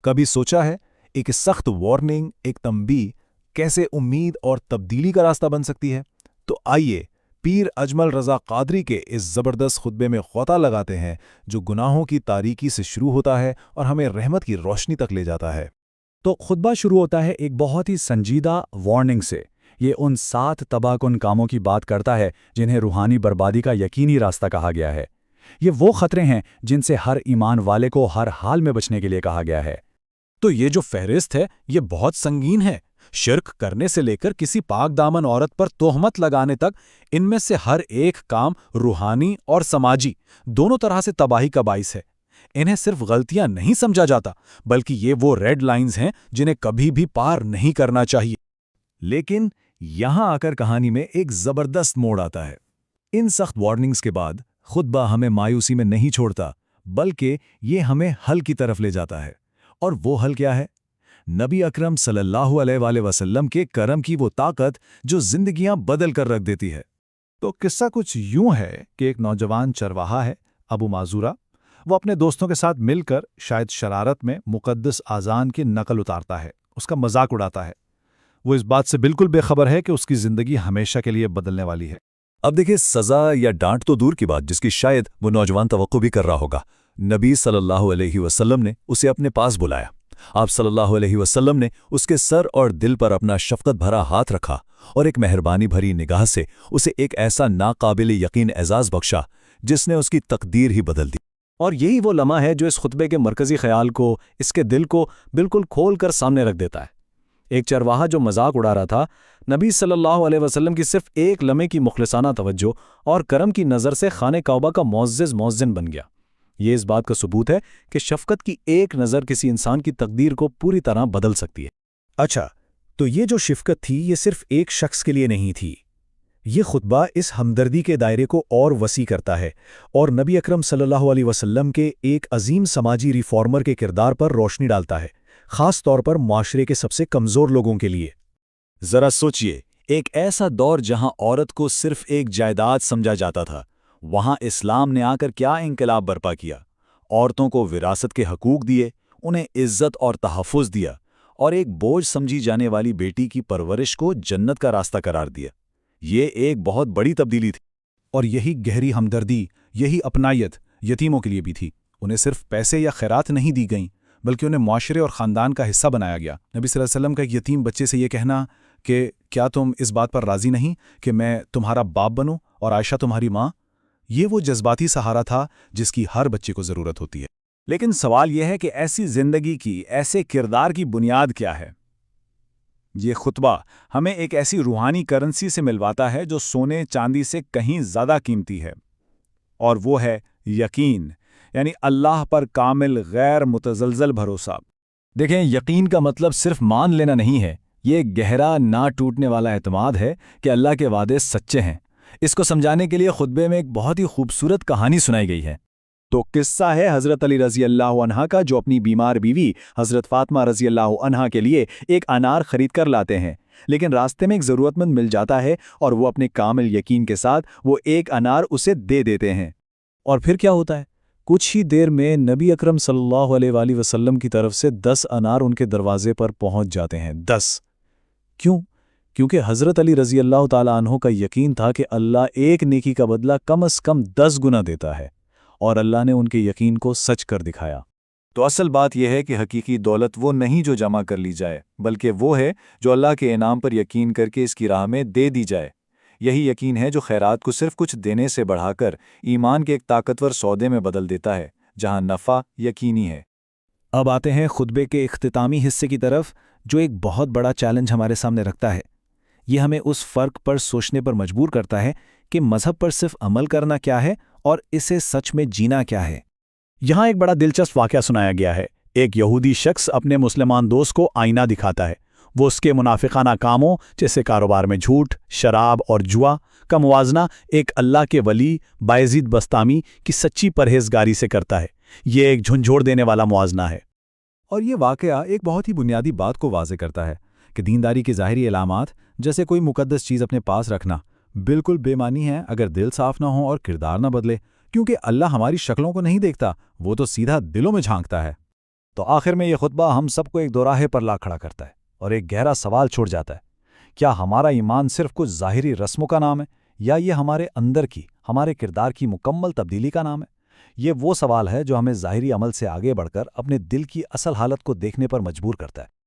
کبھی سوچا ہے ایک سخت وارننگ، ایک تنبیہ کیسے امید اور تبدیلی کا راستہ بن سکتی ہے؟ تو آئیے پیر اجمل رضا قادری کے اس زبردست خطبے میں غوطہ لگاتے ہیں جو گناہوں کی تاریکی سے شروع ہوتا ہے اور ہمیں رحمت کی روشنی تک لے جاتا ہے۔ تو خطبہ شروع ہوتا ہے ایک بہت ہی سنجیدہ وارننگ سے۔ یہ ان 7 تباہ کن کاموں کی بات کرتا ہے جنہیں روحانی بربادی کا یقینی راستہ کہا گیا ہے۔ یہ وہ خطرے ہیں جن سے ہر ایمان والے کو ہر حال میں بچنے کے لیے کہا گیا ہے۔ تو یہ جو فہرست ہے یہ بہت سنگین ہے۔ شرک کرنے سے لے کر کسی پاک دامن عورت پر تہمت لگانے تک، ان میں سے ہر ایک کام روحانی اور سماجی دونوں طرح سے تباہی کا باعث ہے۔ انہیں صرف غلطیاں نہیں سمجھا جاتا بلکہ یہ وہ ریڈ لائنز ہیں جنہیں کبھی بھی پار نہیں کرنا چاہیے۔ لیکن یہاں آ کر کہانی میں ایک زبردست موڑ آتا ہے۔ ان سخت وارننگز کے بعد خطبہ ہمیں مایوسی میں نہیں چھوڑتا بلکہ یہ ہمیں حل کی طرف لے جاتا ہے۔ اور وہ حل کیا ہے؟ نبی اکرم صلی اللہ علیہ وآلہ وسلم کے کرم کی وہ طاقت جو زندگیاں بدل کر رکھ دیتی ہے۔ تو قصہ کچھ یوں ہے کہ ایک نوجوان چرواہا ہے، ابو معذورہ۔ وہ اپنے دوستوں کے ساتھ مل کر شاید شرارت میں مقدس اذان کی نقل اتارتا ہے، اس کا مذاق اڑاتا ہے۔ وہ اس بات سے بالکل بے خبر ہے کہ اس کی زندگی ہمیشہ کے لیے بدلنے والی ہے۔ اب دیکھیں، سزا یا ڈانٹ تو دور کی بات جس کی شاید وہ نوجوان توقع بھی کر رہا ہوگا۔ نبی صلی اللہ علیہ وسلم نے اسے اپنے پاس بلایا۔ آپ صلی اللہ علیہ وسلم نے اس کے سر اور دل پر اپنا شفقت بھرا ہاتھ رکھا اور ایک مہربانی بھری نگاہ سے اسے ایک ایسا ناقابل یقین اعزاز بخشا جس نے اس کی تقدیر ہی بدل دی۔ اور یہی وہ لمحہ ہے جو اس خطبے کے مرکزی خیال کو، اس کے دل کو بالکل کھول کر سامنے رکھ دیتا ہے۔ ایک چرواہا جو مذاق اڑا رہا تھا، نبی صلی اللہ علیہ وسلم کی صرف ایک لمحے کی مخلصانہ توجہ اور کرم کی نظر سے خانہ کعبہ کا معزز مؤذن بن گیا۔ یہ اس بات کا ثبوت ہے کہ شفقت کی ایک نظر کسی انسان کی تقدیر کو پوری طرح بدل سکتی ہے۔ اچھا، تو یہ جو شفقت تھی یہ صرف ایک شخص کے لیے نہیں تھی۔ یہ خطبہ اس ہمدردی کے دائرے کو اور وسیع کرتا ہے اور نبی اکرم صلی اللہ علیہ وسلم کے ایک عظیم سماجی ریفارمر کے کردار پر روشنی ڈالتا ہے، خاص طور پر معاشرے کے سب سے کمزور لوگوں کے لیے۔ ذرا سوچئے، ایک ایسا دور جہاں عورت کو صرف ایک جائیداد سمجھا جاتا تھا، وہاں اسلام نے آ کر کیا انقلاب برپا کیا۔ عورتوں کو وراثت کے حقوق دیے، انہیں عزت اور تحفظ دیا، اور ایک بوجھ سمجھی جانے والی بیٹی کی پرورش کو جنت کا راستہ قرار دیا۔ یہ ایک بہت بڑی تبدیلی تھی۔ اور یہی گہری ہمدردی، یہی اپنائیت یتیموں کے لیے بھی تھی۔ انہیں صرف پیسے یا خیرات نہیں دی گئیں بلکہ انہیں معاشرے اور خاندان کا حصہ بنایا گیا۔ نبی صلی اللہ علیہ وسلم کا ایک یتیم بچے سے یہ کہنا کہ کیا تم اس بات پر راضی نہیں کہ میں تمہارا باپ بنوں اور عائشہ تمہاری ماں، یہ وہ جذباتی سہارا تھا جس کی ہر بچے کو ضرورت ہوتی ہے۔ لیکن سوال یہ ہے کہ ایسی زندگی کی، ایسے کردار کی بنیاد کیا ہے؟ یہ خطبہ ہمیں ایک ایسی روحانی کرنسی سے ملواتا ہے جو سونے چاندی سے کہیں زیادہ قیمتی ہے، اور وہ ہے یقین، یعنی اللہ پر کامل غیر متزلزل بھروسہ۔ دیکھیں، یقین کا مطلب صرف مان لینا نہیں ہے، یہ گہرا نہ ٹوٹنے والا اعتماد ہے کہ اللہ کے وعدے سچے ہیں۔ اس کو سمجھانے کے لیے خطبے میں ایک بہت ہی خوبصورت کہانی سنائی گئی ہے۔ تو قصہ ہے حضرت علی رضی اللہ عنہ کا، جو اپنی بیمار بیوی حضرت فاطمہ رضی اللہ عنہ کے لیے ایک انار خرید کر لاتے ہیں، لیکن راستے میں ایک ضرورت مند مل جاتا ہے اور وہ اپنے کامل یقین کے ساتھ وہ ایک انار اسے دے دیتے ہیں۔ اور پھر کیا ہوتا ہے؟ کچھ ہی دیر میں نبی اکرم صلی اللہ علیہ وآلہ وسلم کی طرف سے 10 انار ان کے دروازے پر پہنچ جاتے ہیں۔ 10 کیوں؟ کیونکہ حضرت علی رضی اللہ تعالیٰ عنہ کا یقین تھا کہ اللہ ایک نیکی کا بدلہ کم از کم 10 گنا دیتا ہے، اور اللہ نے ان کے یقین کو سچ کر دکھایا۔ تو اصل بات یہ ہے کہ حقیقی دولت وہ نہیں جو جمع کر لی جائے، بلکہ وہ ہے جو اللہ کے انعام پر یقین کر کے اس کی راہ میں دے دی جائے۔ یہی یقین ہے جو خیرات کو صرف کچھ دینے سے بڑھا کر ایمان کے ایک طاقتور سودے میں بدل دیتا ہے، جہاں نفع یقینی ہے۔ اب آتے ہیں خطبے کے اختتامی حصے کی طرف، جو ایک بہت بڑا چیلنج ہمارے سامنے رکھتا ہے۔ یہ ہمیں اس فرق پر سوچنے پر مجبور کرتا ہے کہ مذہب پر صرف عمل کرنا کیا ہے اور اسے سچ میں جینا کیا ہے۔ یہاں ایک بڑا دلچسپ واقعہ سنایا گیا ہے۔ ایک یہودی شخص اپنے مسلمان دوست کو آئینہ دکھاتا ہے۔ وہ اس کے منافقانہ کاموں جیسے کاروبار میں جھوٹ، شراب اور جوا کا موازنہ ایک اللہ کے ولی بایزید بستامی کی سچی پرہیزگاری سے کرتا ہے۔ یہ ایک جھنجھوڑ دینے والا موازنہ ہے۔ اور یہ واقعہ ایک بہت ہی بنیادی بات کو واضح کرتا ہے کہ دینداری کی ظاہری علامات جیسے کوئی مقدس چیز اپنے پاس رکھنا بالکل بے معنی ہے اگر دل صاف نہ ہو اور کردار نہ بدلے، کیونکہ اللہ ہماری شکلوں کو نہیں دیکھتا، وہ تو سیدھا دلوں میں جھانکتا ہے۔ تو آخر میں یہ خطبہ ہم سب کو ایک دوراہے پر لا کھڑا کرتا ہے اور ایک گہرا سوال چھوڑ جاتا ہے، کیا ہمارا ایمان صرف کچھ ظاہری رسموں کا نام ہے، یا یہ ہمارے اندر کی، ہمارے کردار کی مکمل تبدیلی کا نام ہے؟ یہ وہ سوال ہے جو ہمیں ظاہری عمل سے آگے بڑھ کر اپنے دل کی اصل حالت کو دیکھنے پر مجبور کرتا ہے۔